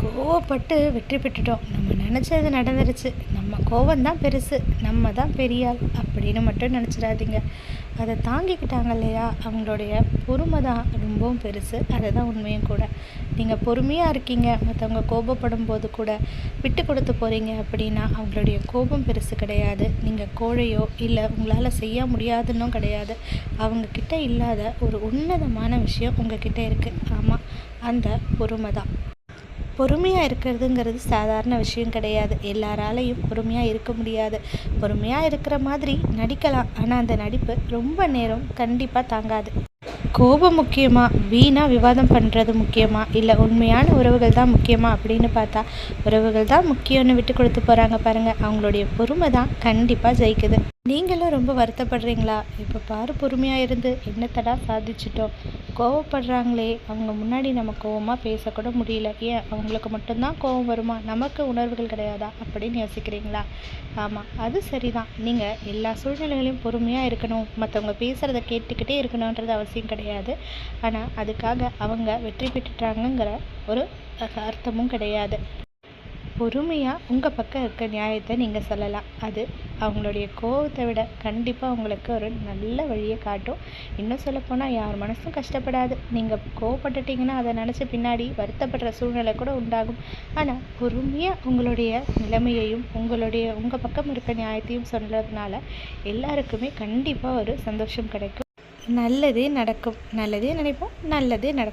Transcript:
கோவப்பட்டு வெற்றி பெற்றுட்டோம். நம்ம நினச்சது நடந்துருச்சு. நம்ம கோவம்தான் பெருசு, நம்ம தான் பெரிய ஆள் அப்படின்னு மட்டும் நினச்சிடாதீங்க. அதை தாங்கிக்கிட்டாங்க இல்லையா, அவங்களுடைய பொறுமை தான் ரொம்பவும் பெருசு. அதுதான் உண்மையும் கூட. நீங்கள் பொறுமையாக இருக்கீங்க, மற்றவங்க கோபப்படும் போது கூட விட்டு கொடுத்து போகிறீங்க அப்படின்னா அவங்களுடைய கோபம் பெருசு கிடையாது. நீங்கள் கோழையோ இல்லை உங்களால் செய்ய முடியாதுன்னும் கிடையாது. அவங்கக்கிட்ட இல்லாத ஒரு உன்னதமான விஷயம் உங்ககிட்ட இருக்குது. ஆமாம், அந்த பொறுமை தான். பொறுமையாக இருக்கிறதுங்கிறது சாதாரண விஷயம் கிடையாது. எல்லாராலையும் பொறுமையாக இருக்க முடியாது. பொறுமையாக இருக்கிற மாதிரி நடிக்கலாம், ஆனால் அந்த நடிப்பு ரொம்ப நேரம் கண்டிப்பாக தாங்காது. கோபம் முக்கியமா, வீணாக விவாதம் பண்ணுறது முக்கியமா, இல்லை உண்மையான உறவுகள் தான் முக்கியமா அப்படின்னு பார்த்தா உறவுகள் தான் முக்கியம்னு விட்டு கொடுத்து போகிறாங்க பாருங்கள். அவங்களுடைய பொறுமை தான் கண்டிப்பாக ஜெயிக்குது. நீங்களும் ரொம்ப வருத்தப்படுறீங்களா? இப்போ பாரு, பொறுமையாக இருந்து என்னத்தடா சாதிச்சிட்டோம். கோவப்படுறாங்களே, அவங்க முன்னாடி நம்ம கோவமாக பேசக்கூட முடியல. ஏன் அவங்களுக்கு மட்டும்தான் கோவம் வருமா, நமக்கு உணர்வுகள் கிடையாதா அப்படின்னு யோசிக்கிறீங்களா? ஆமாம், அது சரிதான். நீங்கள் எல்லா சூழ்நிலைகளையும் பொறுமையாக இருக்கணும், மற்றவங்க பேசுகிறத கேட்டுக்கிட்டே இருக்கணுன்றது அவசியம் கிடையாது. ஆனால் அதுக்காக அவங்க வெற்றி பெற்றுட்டாங்கங்கிற ஒரு அர்த்தமும் கிடையாது. பொறுமையாக உங்கள் பக்கம் இருக்க நியாயத்தை நீங்கள் சொல்லலாம். அது அவங்களுடைய கோவத்தை விட கண்டிப்பாக உங்களுக்கு ஒரு நல்ல வழியை காட்டும். இன்னும் சொல்லப்போனால் யார் மனசும் கஷ்டப்படாது. நீங்கள் கோவப்பட்டுட்டிங்கன்னா அதை நினச்சி பின்னாடி வருத்தப்படுற சூழ்நிலை கூட உண்டாகும். ஆனால் பொறுமையாக உங்களுடைய நிலைமையையும் உங்கள் பக்கம் இருக்க நியாயத்தையும் சொல்கிறதுனால எல்லாருக்குமே கண்டிப்பாக ஒரு சந்தோஷம் கிடைக்கும். நல்லதே நடக்கும். நல்லதே நினைப்போம், நல்லதே நடக்கும்.